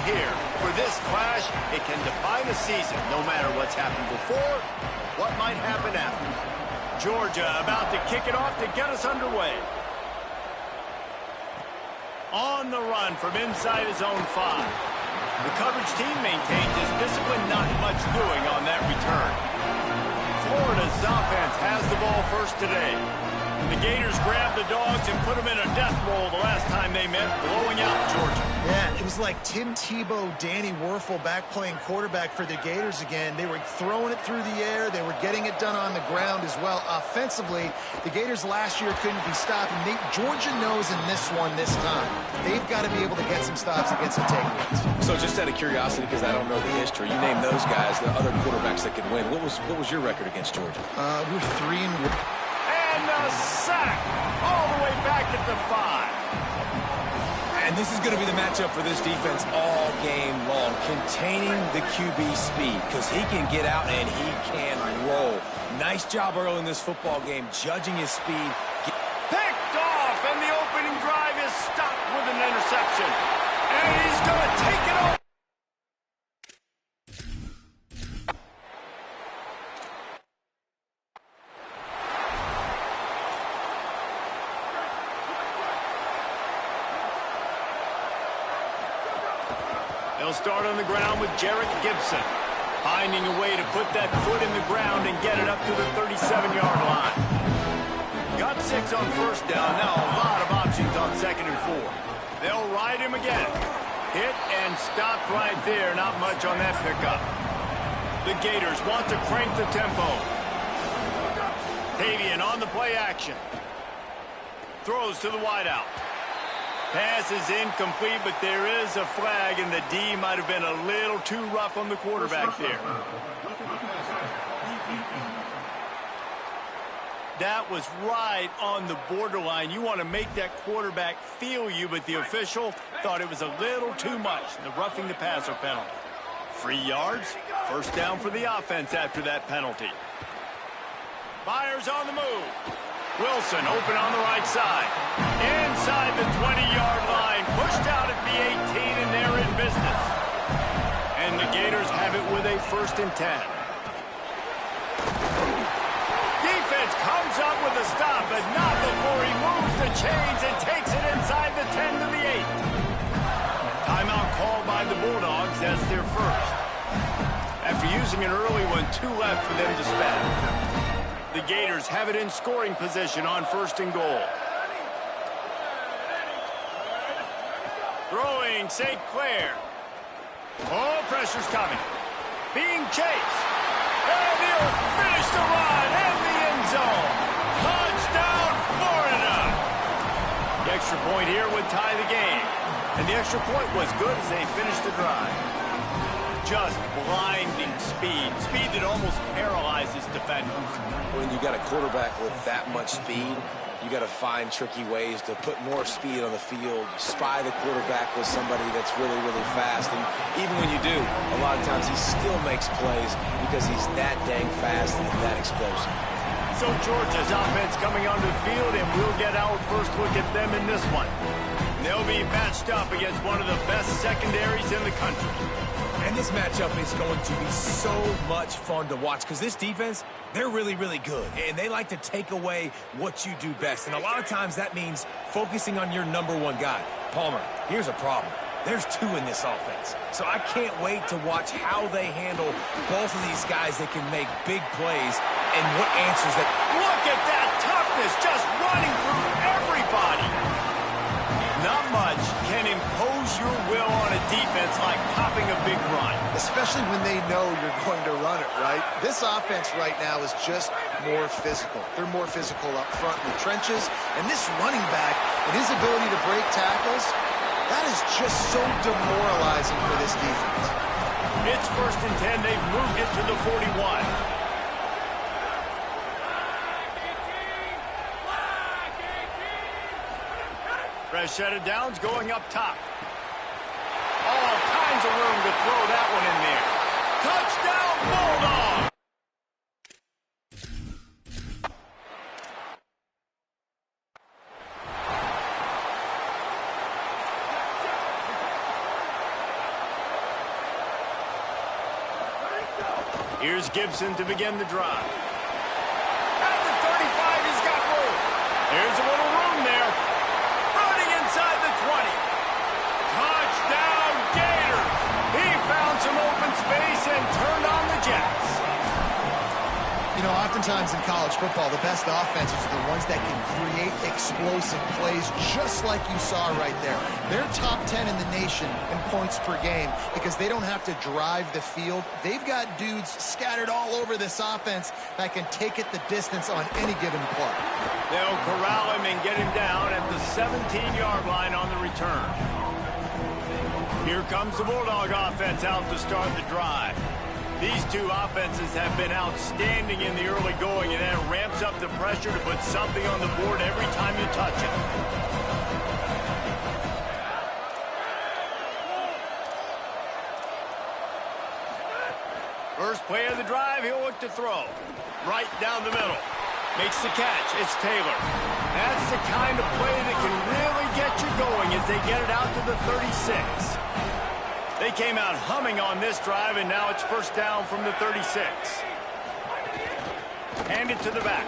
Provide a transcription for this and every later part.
here. For this clash, it can define a season, no matter what's happened before, what might happen after. Georgia about to kick it off to get us underway. On the run from inside his own 5. The coverage team maintains his discipline, not much doing on that return. Florida's offense has the ball first today. The Gators grabbed the Dogs and put them in a death roll the last time they met, blowing out Georgia. Yeah, it was like Tim Tebow, Danny Werfel back playing quarterback for the Gators again. They were throwing it through the air. They were getting it done on the ground as well. Offensively, the Gators last year couldn't be stopped. And Georgia knows in this one this time, they've got to be able to get some stops and get some takeaways. So just out of curiosity, because I don't know the history, you name those guys, the other quarterbacks that could win. What was your record against Georgia? We're 3-1. And a sack all the way back at the 5. And this is going to be the matchup for this defense all game long, containing the QB speed, because he can get out and he can roll. Nice job early in this football game, judging his speed. Picked off, and the opening drive is stopped with an interception. And he's going to take it off. They'll start on the ground with Jarrett Gibson, finding a way to put that foot in the ground and get it up to the 37-yard line. Got 6 on first down. Now a lot of options on 2nd and 4. They'll ride him again. Hit and stopped right there. Not much on that pickup. The Gators want to crank the tempo. Tavian on the play action. Throws to the wideout. Pass is incomplete, but there is a flag, and the D might have been a little too rough on the quarterback there. That was right on the borderline. You want to make that quarterback feel you, but the official thought it was a little too much, the roughing the passer penalty. 3 yards, first down for the offense after that penalty. Myers on the move. Wilson open on the right side. Inside the 20-yard line. Pushed out at the 18, and they're in business. And the Gators have it with a 1st and 10. Defense comes up with a stop, but not before he moves the chains and takes it inside the 10 to the 8. Timeout called by the Bulldogs. That's their first. After using an early one, 2 left for them to spend. The Gators have it in scoring position on 1st and goal. Throwing St. Clair. Oh, pressure's coming. Being chased. And he'll finish the run in the end zone. Touchdown, Florida. The extra point here would tie the game. And the extra point was good as they finished the drive. Just blinding speed. Speed that almost paralyzes defenders. When you got a quarterback with that much speed, you got to find tricky ways to put more speed on the field, spy the quarterback with somebody that's really, really fast. And even when you do, a lot of times he still makes plays because he's that dang fast and that explosive. So Georgia's offense coming onto the field, and we'll get our first look at them in this one. They'll be matched up against one of the best secondaries in the country. And this matchup is going to be so much fun to watch because this defense, they're really, really good. And they like to take away what you do best. And a lot of times that means focusing on your #1 guy. Palmer, here's a problem. There's 2 in this offense. So I can't wait to watch how they handle both of these guys that can make big plays and what answers that. Look at that toughness, just running through everybody. Not much can impose your will on a defense like popping a big run. Especially when they know you're going to run it, right? This offense right now is just more physical. They're more physical up front in the trenches. And this running back and his ability to break tackles, that is just so demoralizing for this defense. It's 1st and 10. They've moved it to the 41. Fresh set of downs going up top. All kinds of room to throw that one in there. Touchdown, Bulldogs! Here's Gibson to begin the drive. At the 35, he's got room. There's a little room there. Running inside the 20. Touchdown, Gators. He found some open space and turned on the Jets. You know, oftentimes in college football, the best offenses are the ones that can create explosive plays just like you saw right there. They're top 10 in the nation in points per game because they don't have to drive the field. They've got dudes scattered all over this offense that can take it the distance on any given play. They'll corral him and get him down at the 17-yard line on the return. Here comes the Bulldog offense out to start the drive. These two offenses have been outstanding in the early going, and that ramps up the pressure to put something on the board every time you touch it. First play of the drive, he'll look to throw. Right down the middle. Makes the catch. It's Taylor. That's the kind of play that can really get you going as they get it out to the 36. They came out humming on this drive, and now it's first down from the 36. Hand it to the back.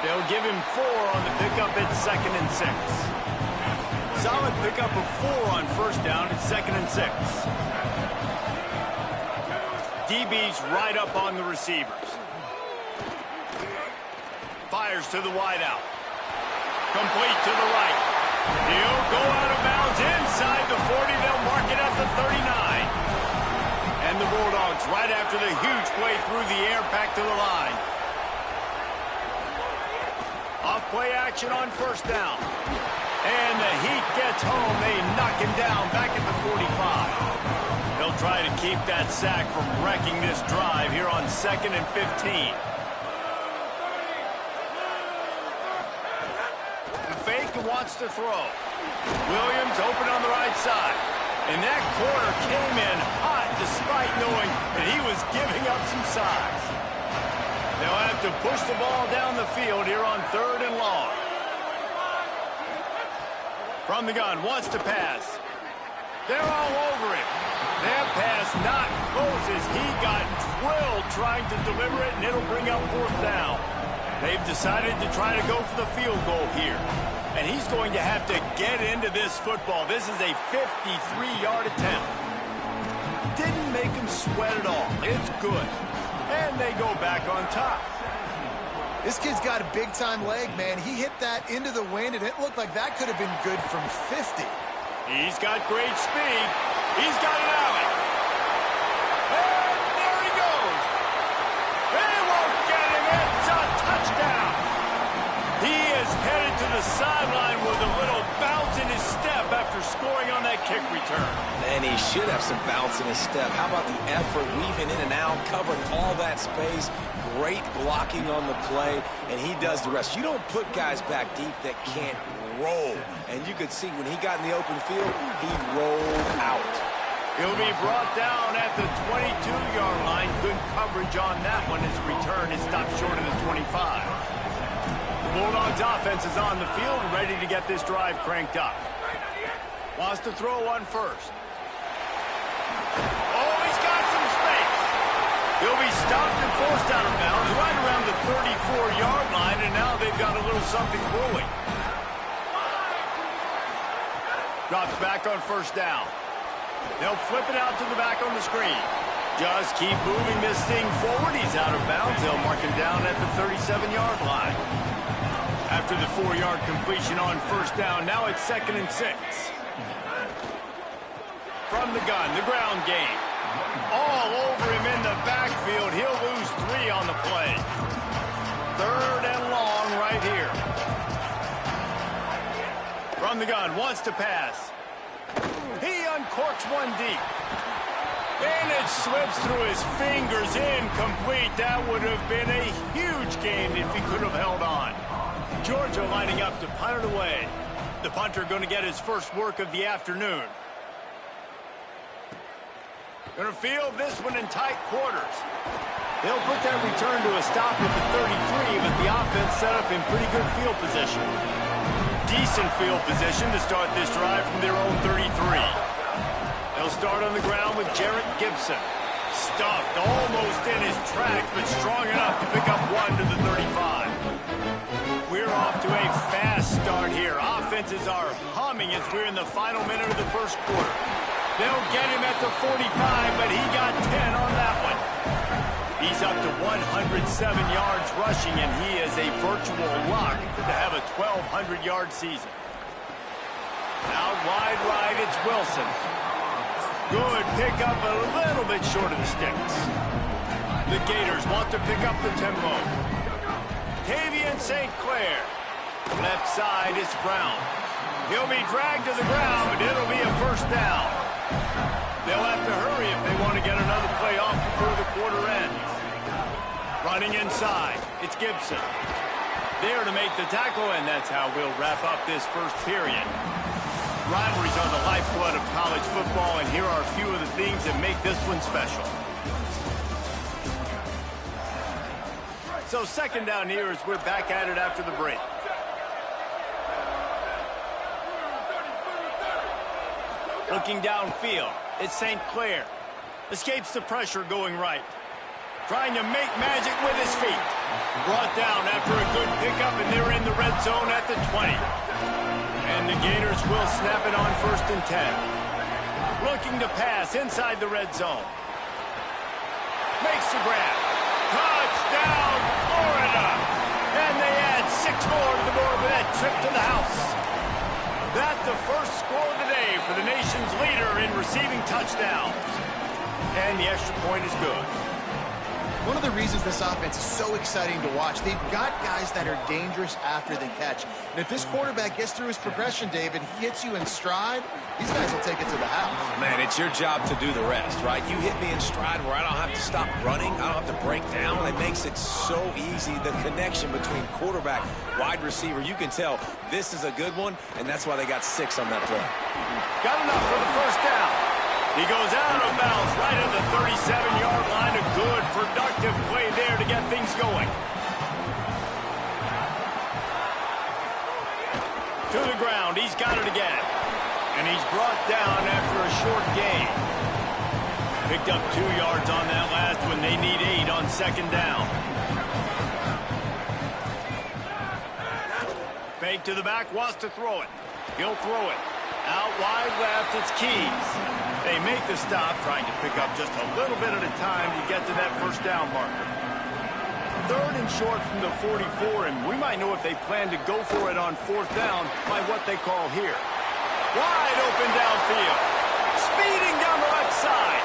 They'll give him 4 on the pickup at 2nd and 6. Solid pickup of 4 on first down at 2nd and 6. DB's right up on the receivers. Fires to the wideout. Complete to the right. He'll go out of bounds inside the 40. They'll mark it at the 39. And the Bulldogs right after the huge play through the air back to the line. Off play action on first down. And the Heat gets home. They knock him down back at the 45. They'll try to keep that sack from wrecking this drive here on 2nd and 15. Wants to throw. Williams open on the right side. And that corner came in hot despite knowing that he was giving up some size. They'll have to push the ball down the field here on 3rd and long. From the gun, wants to pass. They're all over him. That pass not close as he got drilled trying to deliver it, and it'll bring up 4th down. They've decided to try to go for the field goal here. And he's going to have to get into this football. This is a 53-yard attempt. Didn't make him sweat at all. It's good. And they go back on top. This kid's got a big-time leg, man. He hit that into the wind, and it looked like that could have been good from 50. He's got great speed. He's got an alley. And there he goes. They won't get him. It's a touchdown. He is headed to the sideline with a little bounce in his step after scoring on that kick return. And he should have some bounce in his step. How about the effort, weaving in and out, covering all that space, great blocking on the play, and he does the rest. You don't put guys back deep that can't roll. And you could see when he got in the open field, he rolled out. He'll be brought down at the 22-yard line. Good coverage on that one. His return is stopped short of the 25. Bulldogs offense is on the field, ready to get this drive cranked up. Wants to throw on first. Oh, he's got some space. He'll be stopped and forced out of bounds right around the 34-yard line, and now they've got a little something brewing. Drops back on first down. They'll flip it out to the back on the screen. Just keep moving this thing forward. He's out of bounds. They'll mark him down at the 37-yard line. After the 4-yard completion on first down, now it's 2nd and 6. From the gun, the ground game. All over him in the backfield. He'll lose 3 on the play. 3rd and long right here. From the gun, wants to pass. He uncorks one deep. And it slips through his fingers, incomplete. That would have been a huge gain if he could have held on. Georgia lining up to punt it away. The punter going to get his first work of the afternoon. Going to field this one in tight quarters. They'll put that return to a stop at the 33, but the offense set up in pretty good field position. Decent field position to start this drive from their own 33. They'll start on the ground with Jarrett Gibson. Stuffed almost in his tracks, but strong enough to pick up 1 to the 35. We're off to a fast start here. Offenses are humming as we're in the final minute of the first quarter. They'll get him at the 45, but he got 10 on that one. He's up to 107 yards rushing, and he is a virtual lock to have a 1,200-yard season. Out wide right, it's Wilson. Good pickup, a little bit short of the sticks. The Gators want to pick up the tempo. Tavian St. Clair. Left side, it's Brown. He'll be dragged to the ground, but it'll be a first down. They'll have to hurry if they want to get another play off before the quarter ends. Running inside, it's Gibson. There to make the tackle, and that's how we'll wrap up this first period. Rivalries are the lifeblood of college football, and here are a few of the things that make this one special. So second down here as we're back at it after the break. Looking downfield, it's St. Clair. Escapes the pressure going right. Trying to make magic with his feet. Brought down after a good pickup, and they're in the red zone at the 20. And the Gators will snap it on 1st and 10. Looking to pass inside the red zone. Makes the grab. Touchdown, Florida! And they add 6 more to the board with that trip to the house. That's the first score of the day for the nation's leader in receiving touchdowns. And the extra point is good. One of the reasons this offense is so exciting to watch, they've got guys that are dangerous after the catch. And if this quarterback gets through his progression, David, he hits you in stride, these guys will take it to the house. Man, it's your job to do the rest, right? You hit me in stride where I don't have to stop running. I don't have to break down. It makes it so easy. The connection between quarterback, wide receiver, you can tell this is a good one, and that's why they got 6 on that play. Got enough for the first down. He goes out of bounds right at the 37-yard line. A good, productive play there to get things going. To the ground. He's got it again. And he's brought down after a short gain. Picked up 2 yards on that last one. They need 8 on second down. Fake to the back. Wants to throw it. He'll throw it. Out wide left, it's Keys. They make the stop, trying to pick up just a little bit at a time to get to that first down marker. 3rd and short from the 44, and we might know if they plan to go for it on 4th down by what they call here. Wide open downfield. Speeding down the left side.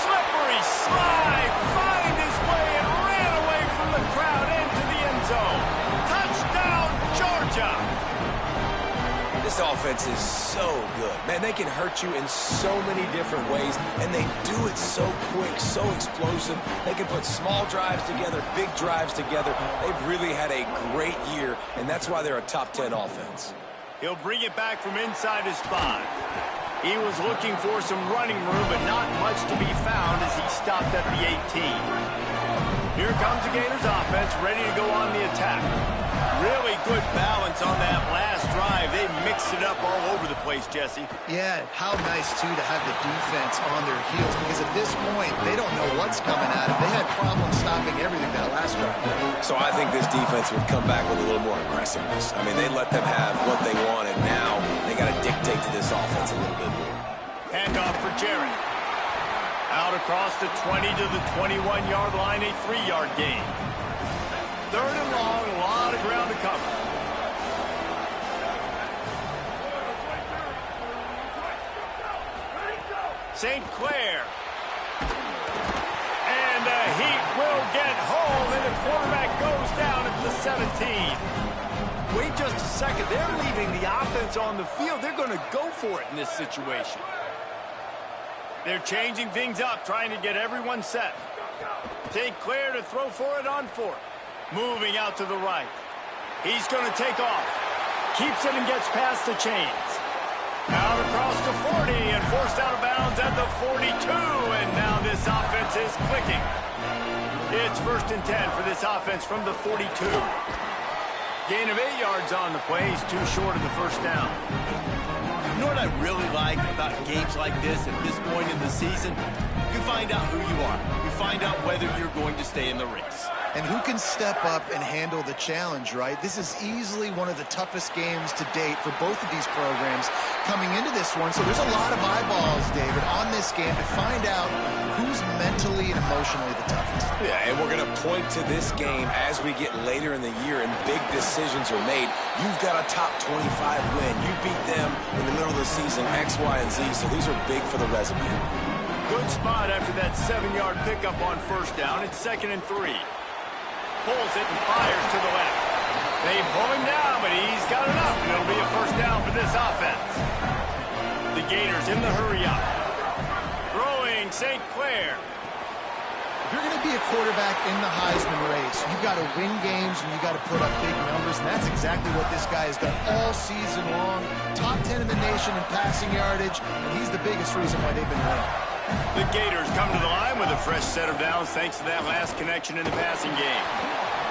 Slippery slide. Find his way and ran away from the crowd into the end zone. Touchdown, Georgia. This offense is so good. Man, they can hurt you in so many different ways, and they do it so quick, so explosive. They can put small drives together, big drives together. They've really had a great year, and that's why they're a top 10 offense. He'll bring it back from inside his 5. He was looking for some running room, but not much to be found as he stopped at the 18. Here comes the Gators offense, ready to go on the attack. Really good balance on that last drive. They mixed it up all over the place, Jesse. Yeah, how nice, too, to have the defense on their heels, because at this point, they don't know what's coming at them. They had problems stopping everything that last drive. So I think this defense would come back with a little more aggressiveness. I mean, they let them have what they want, and now they got to dictate to this offense a little bit more. Handoff for Jarrett. Out across the 20 to the 21-yard line, a 3-yard gain. 3rd and long, a lot of ground to cover. St. Clair. And he will get home, and the quarterback goes down at the 17. Wait just a second. They're leaving the offense on the field. They're going to go for it in this situation. They're changing things up, trying to get everyone set. St. Clair to throw for it on 4th. Moving out to the right. He's going to take off. Keeps it and gets past the chains. Out across the 40 and forced out of bounds at the 42. And now this offense is clicking. It's 1st and 10 for this offense from the 42. Gain of 8 yards on the play. He's too short of the first down. You know what I really like about games like this at this point in the season, you find out who you are. You find out whether you're going to stay in the race. And who can step up and handle the challenge, right? This is easily one of the toughest games to date for both of these programs coming into this one. So there's a lot of eyeballs, David, on this game to find out who's mentally and emotionally the toughest. Yeah, and we're going to point to this game as we get later in the year and big decisions are made. You've got a top 25 win. You beat them in the middle of the season, X, Y, and Z, so these are big for the resume. Good spot after that 7-yard pickup on first down. It's 2nd and 3. Pulls it and fires to the left. They pull him down, but he's got enough, and it'll be a first down for this offense. The Gators in the hurry-up. Throwing St. Clair. If you're going to be a quarterback in the Heisman race, you've got to win games and you've got to put up big numbers, and that's exactly what this guy has done all season long. Top 10 in the nation in passing yardage, and he's the biggest reason why they've been winning. The Gators come to the line with a fresh set of downs thanks to that last connection in the passing game.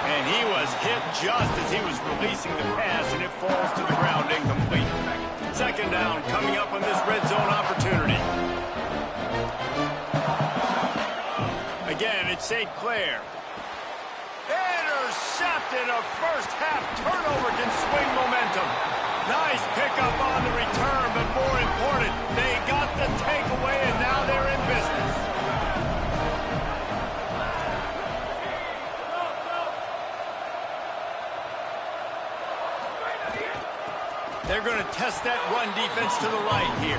And he was hit just as he was releasing the pass, and it falls to the ground incomplete. 2nd down coming up on this red zone opportunity. Again, it's St. Clair. Intercepted. A first-half turnover can swing momentum. Nice pickup on the return, but more important, they got the takeaway, and now they're in business. They're going to test that run defense to the right here.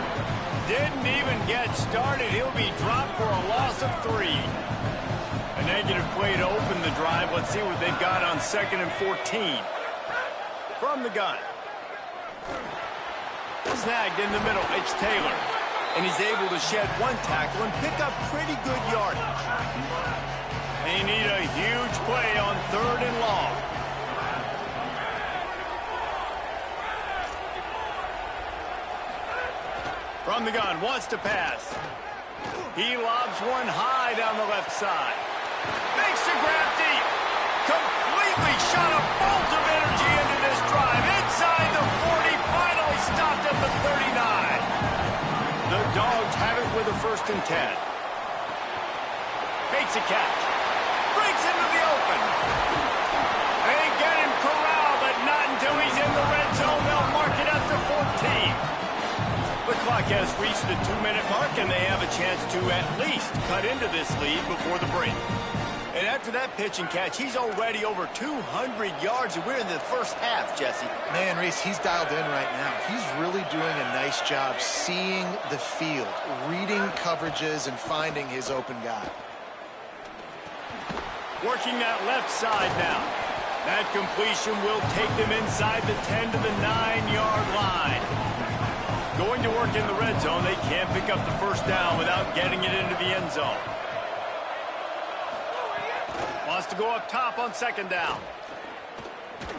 Didn't even get started. He'll be dropped for a loss of 3. A negative play to open the drive. Let's see what they've got on 2nd and 14. From the gun. Snagged in the middle, it's Taylor. And he's able to shed 1 tackle and pick up pretty good yardage. They need a huge play on 3rd and long. From the gun, wants to pass. He lobs one high down the left side. Makes the grab deep. Completely shot a bolt of energy into this drive. Inside the 40, finally stopped at the 39. The Dogs have it with a 1st and 10. Makes a catch. Breaks into the open. They get him corralled, but not until he's in the red zone. They'll mark it at the 14. The clock has reached the 2-minute mark, and they have a chance to at least cut into this lead before the break. And after that pitch and catch, he's already over 200 yards, and we're in the first half, Jesse. Man, Reese, he's dialed in right now. He's really doing a nice job seeing the field, reading coverages, and finding his open guy. Working that left side now. That completion will take them inside the 10 to the 9-yard line. Going to work in the red zone, they can't pick up the first down without getting it into the end zone. Wants to go up top on 2nd down.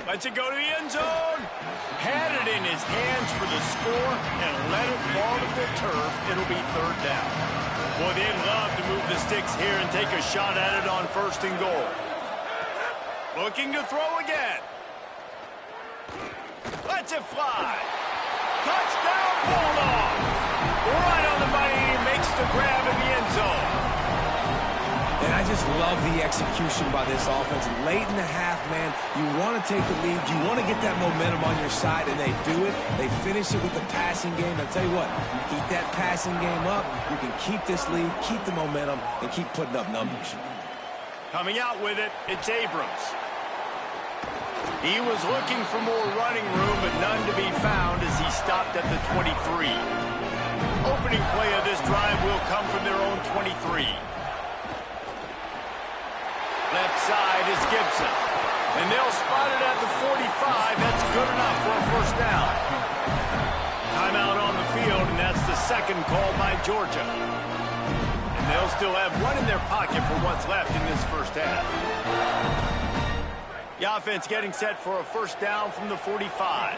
Lets it go to the end zone. Had it in his hands for the score and let it fall to the turf. It'll be 3rd down. Boy, they'd love to move the sticks here and take a shot at it on 1st and goal. Looking to throw again. Lets it fly. Touchdown, Bulldog! Right on the money, he makes the grab in the end zone. And I just love the execution by this offense. Late in the half, man, you want to take the lead. You want to get that momentum on your side, and they do it. They finish it with the passing game. I'll tell you what, you keep that passing game up, you can keep this lead, keep the momentum, and keep putting up numbers. Coming out with it, it's Abrams. He was looking for more running room, but none to be found as he stopped at the 23. Opening play of this drive will come from their own 23. Left side is Gibson. And they'll spot it at the 45. That's good enough for a first down. Timeout on the field, and that's the 2nd call by Georgia. And they'll still have one in their pocket for what's left in this first half. The offense getting set for a first down from the 45.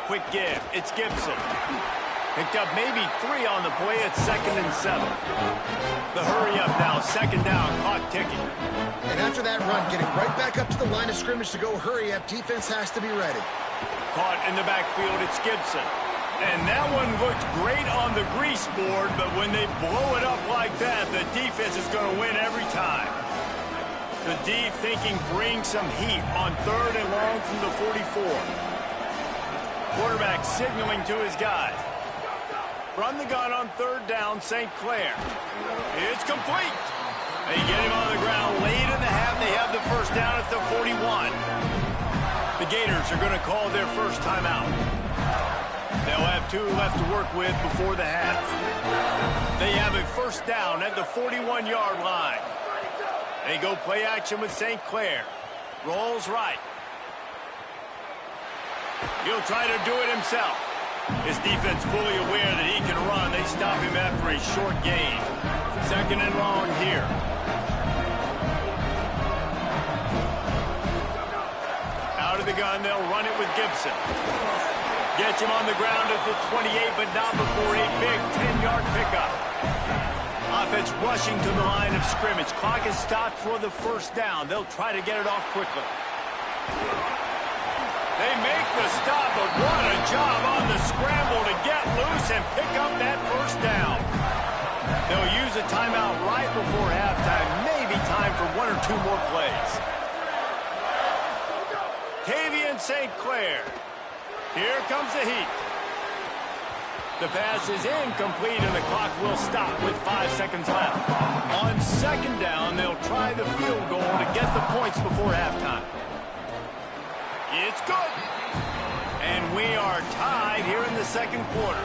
Quick give. It's Gibson. Picked up maybe 3 on the play at 2nd and 7. The hurry up now. 2nd down. Clock ticking. And after that run, getting right back up to the line of scrimmage to go hurry up, defense has to be ready. Caught in the backfield. It's Gibson. And that one looked great on the grease board, but when they blow it up like that, the defense is going to win every time. The D thinking bring some heat on 3rd and long from the 44. Quarterback signaling to his guys. Run the gun on 3rd down, St. Clair. It's complete. They get him on the ground late in the half. They have the first down at the 41. The Gators are going to call their first timeout. They'll have 2 left to work with before the half. They have a first down at the 41-yard line. They go play action with St. Clair. Rolls right. He'll try to do it himself. His defense fully aware that he can run. They stop him after a short gain. 2nd and long here. Out of the gun, they'll run it with Gibson. Gets him on the ground at the 28, but not before a big 10-yard pickup. Offense rushing to the line of scrimmage. Clock is stopped for the first down. They'll try to get it off quickly. They make the stop, but what a job on the scramble to get loose and pick up that first down. They'll use a timeout right before halftime. Maybe time for 1 or 2 more plays. Tavian St. Clair. Here comes the heat. The pass is incomplete, and the clock will stop with 5 seconds left. On 2nd down, they'll try the field goal to get the points before halftime. It's good. And we are tied here in the 2nd quarter.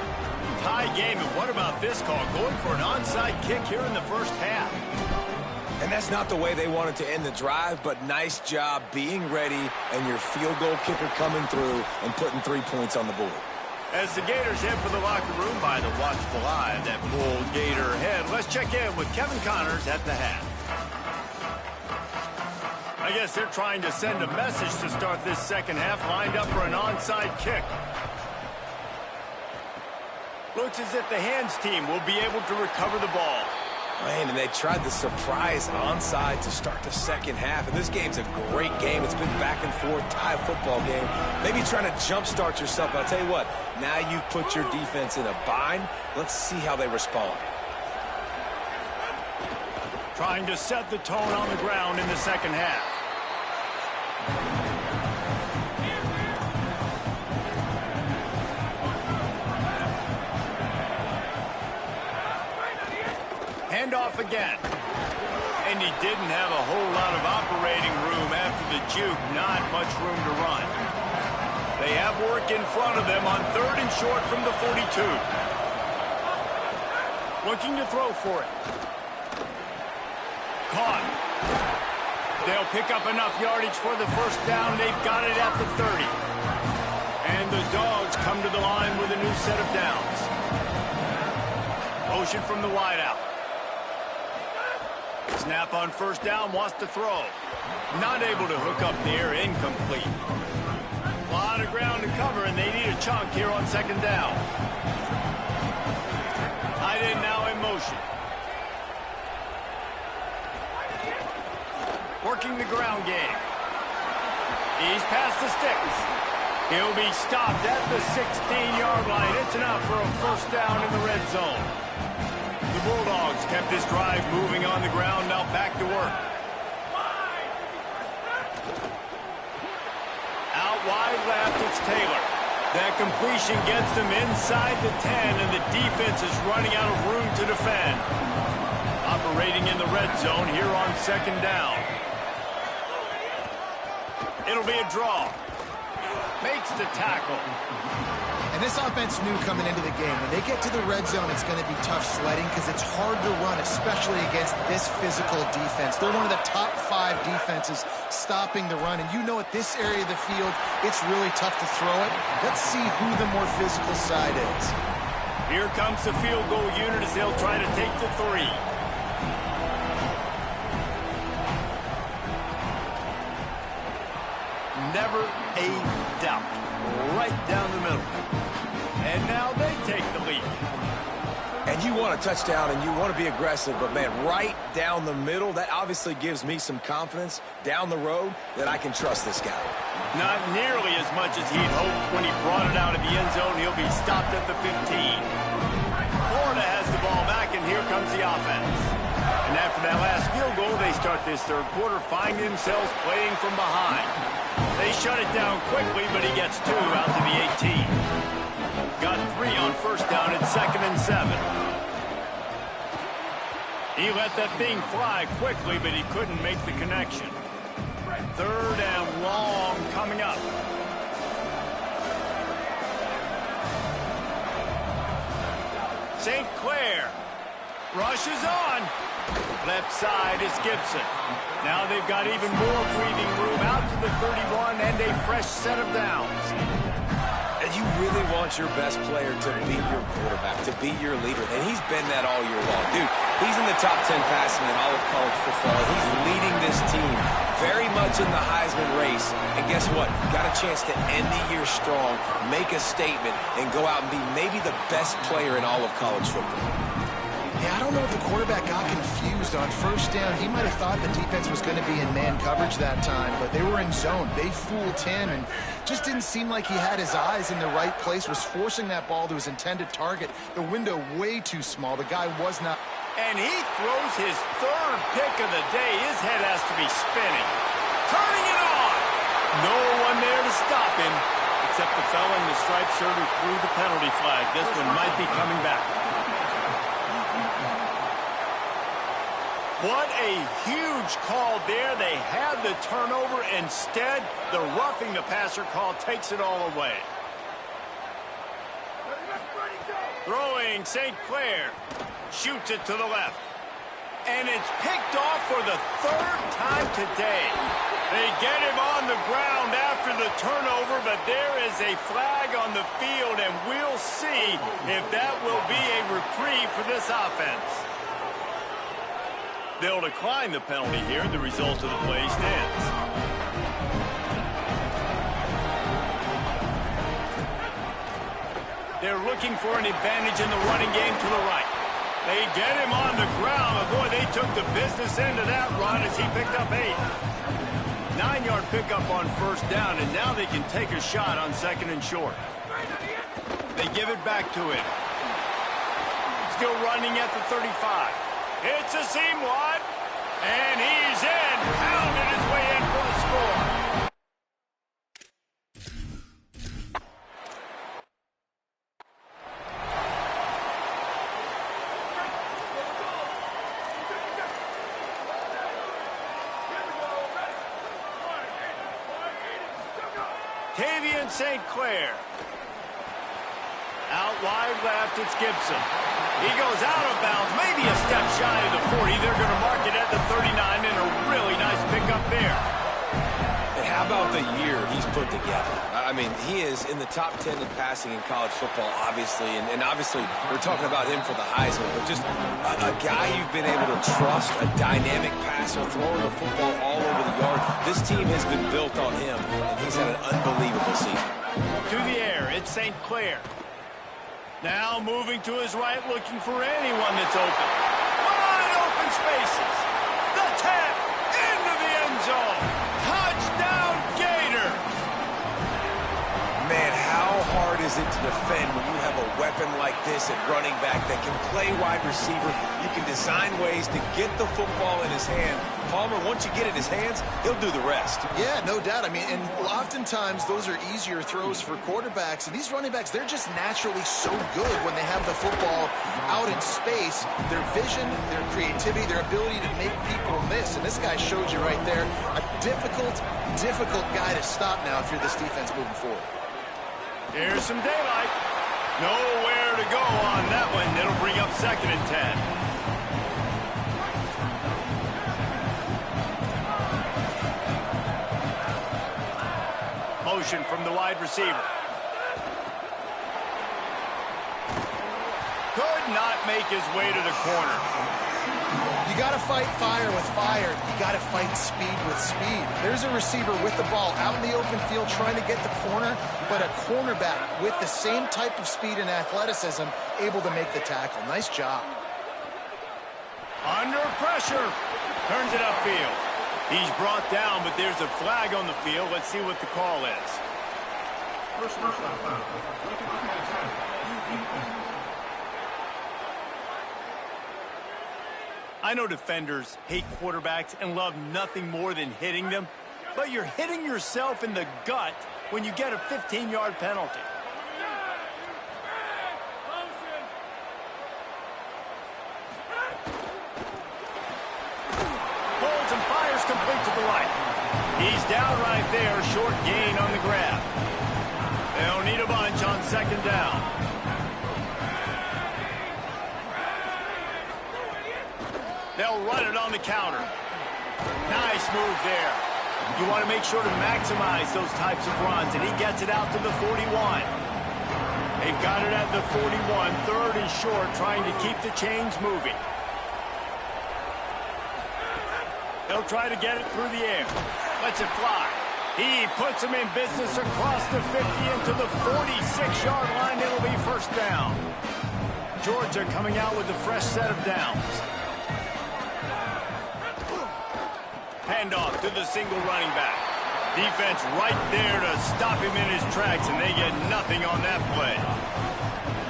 Tie game, and what about this call? Going for an onside kick here in the first half. And that's not the way they wanted to end the drive, but nice job being ready and your field goal kicker coming through and putting 3 points on the board. As the Gators head for the locker room by the watchful eye of that Bull Gator head, let's check in with Kevin Connors at the half. I guess they're trying to send a message to start this 2nd half, lined up for an onside kick. Looks as if the hands team will be able to recover the ball. Man, and they tried the surprise onside to start the 2nd half. And this game's a great game. It's been back and forth, tie football game. Maybe trying to jumpstart yourself. But I'll tell you what, now you've put your defense in a bind. Let's see how they respond. Trying to set the tone on the ground in the 2nd half. Handoff again. And he didn't have a whole lot of operating room after the juke. Not much room to run. They have work in front of them on 3rd and short from the 42. Looking to throw for it. Caught. They'll pick up enough yardage for the first down. They've got it at the 30. And the Dogs come to the line with a new set of downs. Motion from the wideout. Snap on first down, wants to throw. Not able to hook up there, incomplete. A lot of ground to cover, and they need a chunk here on 2nd down. Tight end now in motion. Working the ground game. He's past the sticks. He'll be stopped at the 16-yard line. It's enough for a first down in the red zone. The Bulldogs kept this drive moving on the ground, now back to work. Out wide left, it's Taylor. That completion gets them inside the 10, and the defense is running out of room to defend. Operating in the red zone here on 2nd down. It'll be a draw. Makes the tackle. And this offense knew coming into the game, when they get to the red zone, it's going to be tough sledding because it's hard to run, especially against this physical defense. They're one of the top 5 defenses stopping the run. And you know at this area of the field, it's really tough to throw it. Let's see who the more physical side is. Here comes the field goal unit as they'll try to take the 3. Never a doubt. Right down the middle. And now they take the lead. And you want a touchdown and you want to be aggressive, but man, right down the middle, that obviously gives me some confidence down the road that I can trust this guy. Not nearly as much as he'd hoped when he brought it out of the end zone. He'll be stopped at the 15. Florida has the ball back, and here comes the offense. And after that last field goal, they start this third quarter, finding themselves playing from behind. They shut it down quickly, but he gets 2 out to the 18. Got 3 on first down at 2nd and 7. He let that thing fly quickly, but he couldn't make the connection. 3rd and long coming up. St. Clair rushes on. Left side is Gibson. Now they've got even more breathing room out to the 31 and a fresh set of downs. And you really want your best player to be your quarterback, to be your leader. And he's been that all year long. Dude, he's in the top 10 passing in all of college football. He's leading this team very much in the Heisman race. And guess what? Got a chance to end the year strong, make a statement, and go out and be maybe the best player in all of college football. Yeah, I don't know if the quarterback got confused on first down. He might have thought the defense was going to be in man coverage that time, but they were in zone. They fooled him and just didn't seem like he had his eyes in the right place, was forcing that ball to his intended target. The window way too small. The guy was not. And he throws his 3rd pick of the day. His head has to be spinning. Turning it on. No one there to stop him, except the fella in the striped shirt who threw the penalty flag. This one might be coming back. What a huge call there. They had the turnover. Instead, the roughing the passer call takes it all away. Throwing St. Clair. Shoots it to the left. And it's picked off for the 3rd time today. They get him on the ground after the turnover, but there is a flag on the field, and we'll see if that will be a reprieve for this offense. They'll decline the penalty here. The result of the play stands. They're looking for an advantage in the running game to the right. They get him on the ground. But boy, they took the business end of that run as he picked up 8. 9-yard pickup on first down, and now they can take a shot on 2nd and short. They give it back to him. Still running at the 35. It's a seam one, and he's in. Pounded his way in for the score. Tavian St. Clair. Out wide left, it's Gibson. He goes out of bounds, maybe a step shy of the 40. They're going to mark it at the 39, and a really nice pickup there. And how about the year he's put together? I mean, he is in the top 10 in passing in college football, obviously. And obviously, we're talking about him for the Heisman. But just a guy you've been able to trust, a dynamic passer, throwing the football all over the yard. This team has been built on him, and he's had an unbelievable season. To the air, it's St. Clair. Now moving to his right, looking for anyone that's open. Wide open spaces. The 10, into the end zone. Touchdown, Gator. Man, how hard is it to defend when you have a weapon like this at running back that can play wide receiver? You can design ways to get the football in his hand. Palmer, once you get it in his hands, he'll do the rest. Yeah, no doubt. I mean, and oftentimes those are easier throws for quarterbacks. And these running backs, they're just naturally so good when they have the football out in space. Their vision, their creativity, their ability to make people miss. And this guy showed you right there, a difficult guy to stop now if you're this defense moving forward. Here's some daylight. Nowhere to go on that one. It'll bring up 2nd and 10. Motion from the wide receiver. Could not make his way to the corner. You got to fight fire with fire. You got to fight speed with speed. There's a receiver with the ball out in the open field trying to get the corner, but a cornerback with the same type of speed and athleticism able to make the tackle. Nice job. Under pressure. Turns it upfield. He's brought down, but there's a flag on the field. Let's see what the call is. I know defenders hate quarterbacks and love nothing more than hitting them, but you're hitting yourself in the gut when you get a 15-yard penalty. Holds and fires complete to the right. He's down right there, short gain on the grab. They'll need a bunch on second down. They'll run it on the counter. Nice move there. You want to make sure to maximize those types of runs, and he gets it out to the 41. They've got it at the 41, third and short, trying to keep the chains moving. They'll try to get it through the air. Lets it fly. He puts them in business across the 50 into the 46-yard line. It'll be first down. Georgia coming out with a fresh set of downs. Handoff to the single running back. Defense right there to stop him in his tracks, and they get nothing on that play.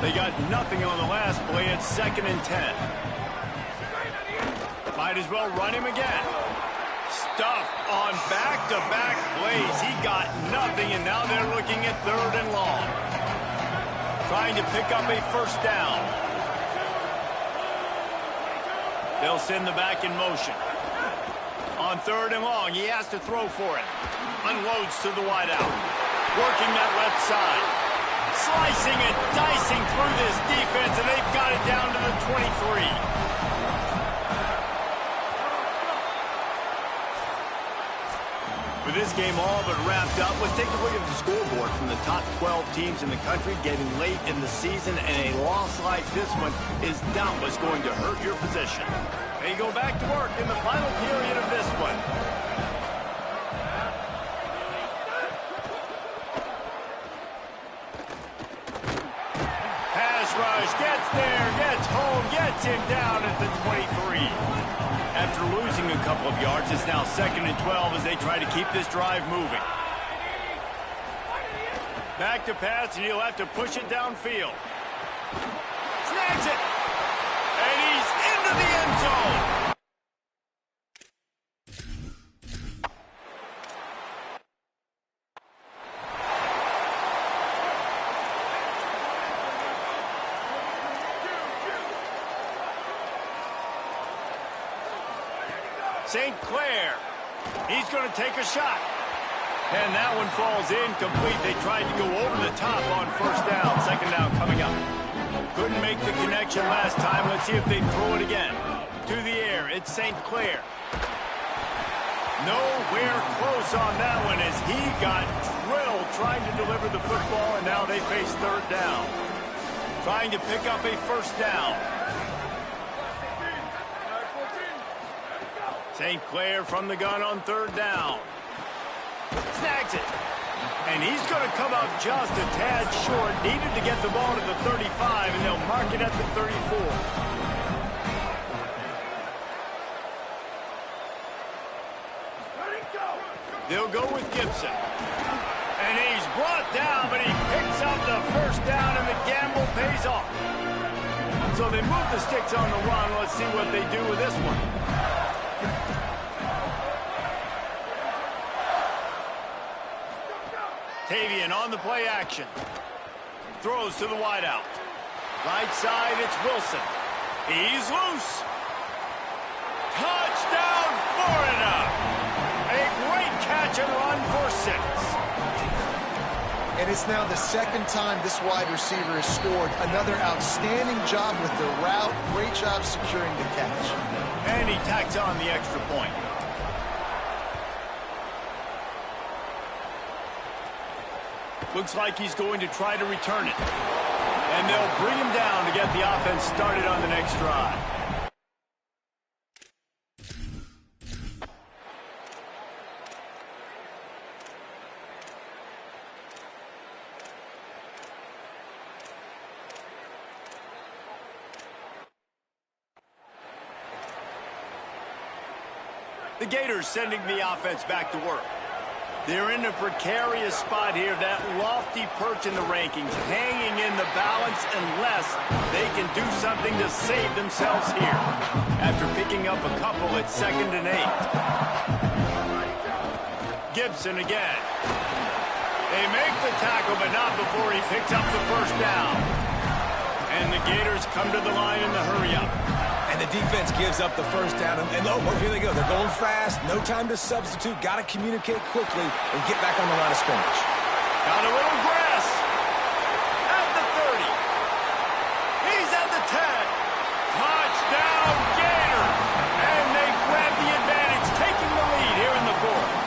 They got nothing on the last play. It's 2nd and 10. Might as well run him again. Stuffed on back-to-back plays. He got nothing, and now they're looking at 3rd and long. Trying to pick up a first down. They'll send the back in motion. On 3rd and long, he has to throw for it. Unloads to the wideout. Working that left side. Slicing and dicing through this defense, and they've got it down to the 23. With this game all but wrapped up, let's take a look at the scoreboard from the top 12 teams in the country getting late in the season, and a loss like this one is doubtless going to hurt your position. They go back to work in the final period of this one. Pass rush, gets there, gets home, gets him down at the 23. After losing a couple of yards, it's now 2nd and 12 as they try to keep this drive moving. Back to pass, and he'll have to push it downfield. Snags it! And he's into the end zone! St. Clair, he's going to take a shot. And that one falls incomplete. They tried to go over the top on first down. 2nd down coming up. Couldn't make the connection last time. Let's see if they throw it again. To the air, it's St. Clair. Nowhere close on that one as he got drilled trying to deliver the football, and now they face 3rd down. Trying to pick up a first down. St. Clair from the gun on 3rd down. Snags it. And he's going to come up just a tad short. Needed to get the ball to the 35, and they'll mark it at the 34. They'll go with Gibson. And he's brought down, but he picks up the first down, and the gamble pays off. So they move the sticks on the run. Let's see what they do with this one. Tavian on the play action. Throws to the wideout. Right side, it's Wilson. He's loose. Touchdown, Florida! A great catch and run for 6. And it's now the 2nd time this wide receiver has scored. Another outstanding job with the route. Great job securing the catch. And he tacks on the extra point. Looks like he's going to try to return it. And they'll bring him down to get the offense started on the next drive. The Gators sending the offense back to work. They're in a precarious spot here, that lofty perch in the rankings, hanging in the balance unless they can do something to save themselves here. After picking up a couple at 2nd and 8. Gibson again. They make the tackle, but not before he picks up the first down. And the Gators come to the line in the hurry-up. And the defense gives up the first down. And oh, here they go. They're going fast. No time to substitute. Got to communicate quickly and get back on the line of scrimmage. Got a little grass. At the 30. He's at the 10. Touchdown, Gators. And they grab the advantage, taking the lead here in the 4th.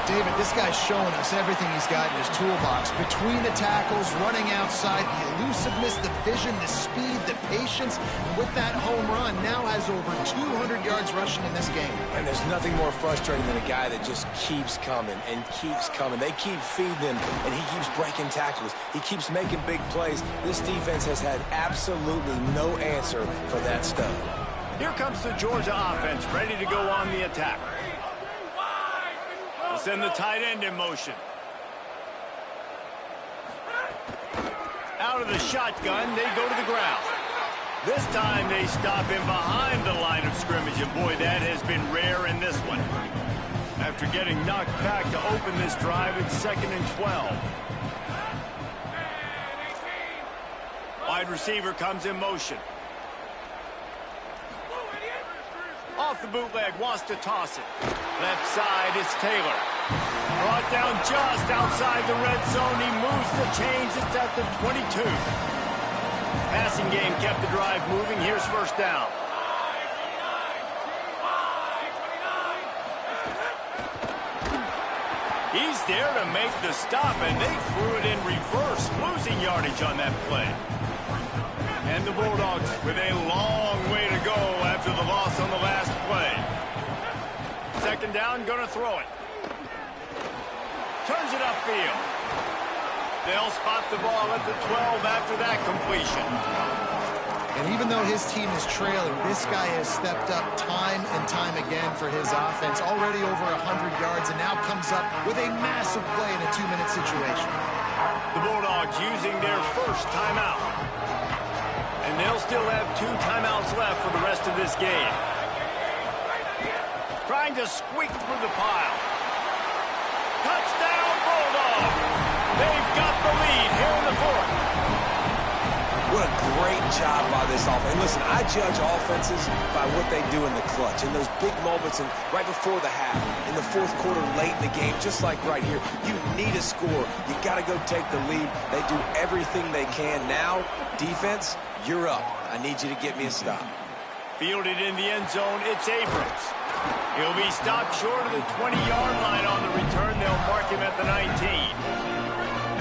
David, this guy's showing us everything he's got in his toolbox. Between the tackles, running outside, the elusiveness, the vision, the speed, the patience. With that home run, now has over 200 yards rushing in this game. And there's nothing more frustrating than a guy that just keeps coming and keeps coming. They keep feeding him, and he keeps breaking tackles. He keeps making big plays. This defense has had absolutely no answer for that stud. Here comes the Georgia offense, ready to go on the attack. They'll send the tight end in motion. Out of the shotgun, they go to the ground. This time they stop him behind the line of scrimmage, and boy, that has been rare in this one. After getting knocked back to open this drive, it's 2nd and 12. Wide receiver comes in motion. Off the bootleg, wants to toss it. Left side, it's Taylor. Brought down just outside the red zone. He moves the chains. It's at the 22. Passing game kept the drive moving. Here's first down. He's there to make the stop, and they threw it in reverse, losing yardage on that play. And the Bulldogs with a long way to go after the loss on the last play. 2nd down, gonna throw it. Turns it upfield. They'll spot the ball at the 12 after that completion. And even though his team is trailing, this guy has stepped up time and time again for his offense. Already over 100 yards, and now comes up with a massive play in a 2-minute situation. The Bulldogs using their first timeout. And they'll still have 2 timeouts left for the rest of this game. Trying to squeak through the pile. Touchdown, Bulldogs! They've got the lead here in the 4th. What a great job by this offense. And listen, I judge offenses by what they do in the clutch. In those big moments and right before the half, in the 4th quarter, late in the game, just like right here, you need a score. You got to go take the lead. They do everything they can. Now, defense, you're up. I need you to get me a stop. Fielded in the end zone, it's Abrams. He'll be stopped short of the 20-yard line on the return. They'll mark him at the 19.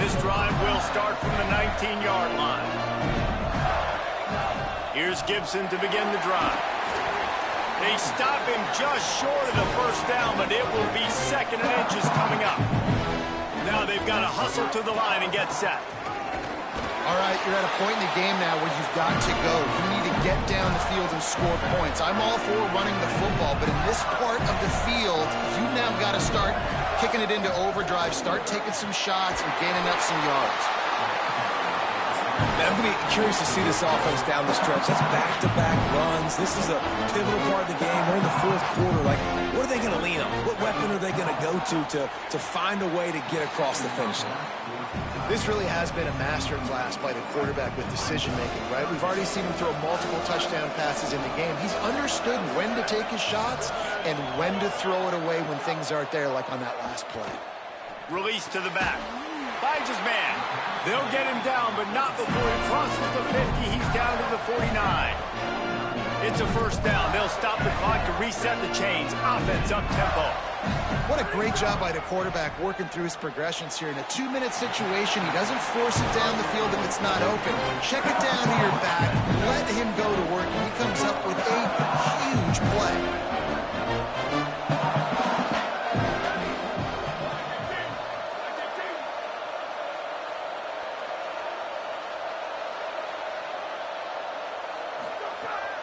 This drive will start from the 19-yard line. Here's Gibson to begin the drive. They stop him just short of the first down, but it will be 2nd and inches coming up. Now they've got to hustle to the line and get set. All right, you're at a point in the game now where you've got to go. You need to get down the field and score points. I'm all for running the football, but in this part of the field, you now got to start kicking it into overdrive, start taking some shots and gaining up some yards. Man, I'm going to be curious to see this offense down the stretch. That's back-to-back runs. This is a pivotal part of the game. We're in the 4th quarter. Like, what are they going to lean on? What weapon are they going to go to find a way to get across the finish line? This really has been a masterclass by the quarterback with decision-making, right? We've already seen him throw multiple touchdown passes in the game. He's understood when to take his shots and when to throw it away when things aren't there, like on that last play. Release to the back. Finds his man. They'll get him down, but not before he crosses the 50. He's down to the 49. It's a first down. They'll stop the clock to reset the chains. Offense up-tempo. What a great job by the quarterback working through his progressions here. In a 2-minute situation, he doesn't force it down the field if it's not open. Check it down to your back, let him go to work, and he comes up with a huge play.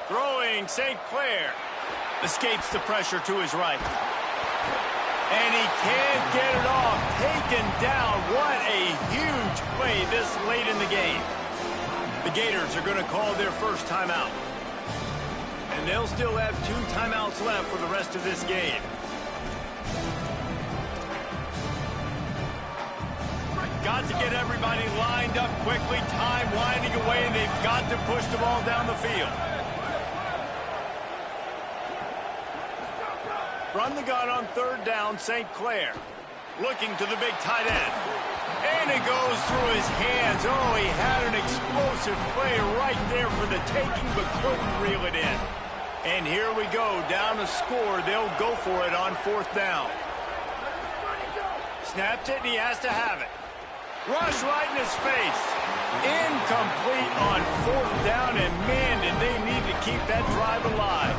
Throwing St. Clair. Escapes the pressure to his right. And he can't get it off. Taken down. What a huge play this late in the game. The Gators are going to call their first timeout. And they'll still have 2 timeouts left for the rest of this game. Got to get everybody lined up quickly. Time winding away, and they've got to push the ball down the field. Run the gun on 3rd down, St. Clair. Looking to the big tight end. And it goes through his hands. Oh, he had an explosive play right there for the taking, but couldn't reel it in. And here we go, down a score. They'll go for it on 4th down. Snapped it, and he has to have it. Rush right in his face. Incomplete on 4th down, and man, did they need to keep that drive alive.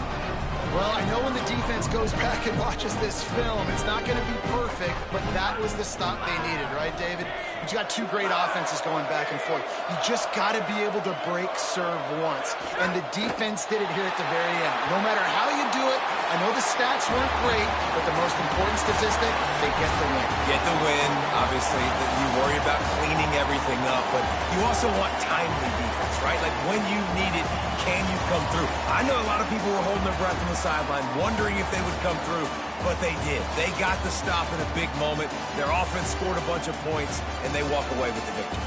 Well, I know when the defense goes back and watches this film, it's not going to be perfect, but that was the stop they needed, right, David? You got 2 great offenses going back and forth. You just got to be able to break serve once, and the defense did it here at the very end. No matter how you do it, I know the stats weren't great, but the most important statistic, they get the win. Get the win. Obviously, you worry about cleaning everything up, but you also want timely defense, right? Like when you need it, can you come through? I know a lot of people were holding their breath on the sideline, wondering if they would come through, but they did. They got the stop in a big moment. Their offense scored a bunch of points, and they walk away with the victory.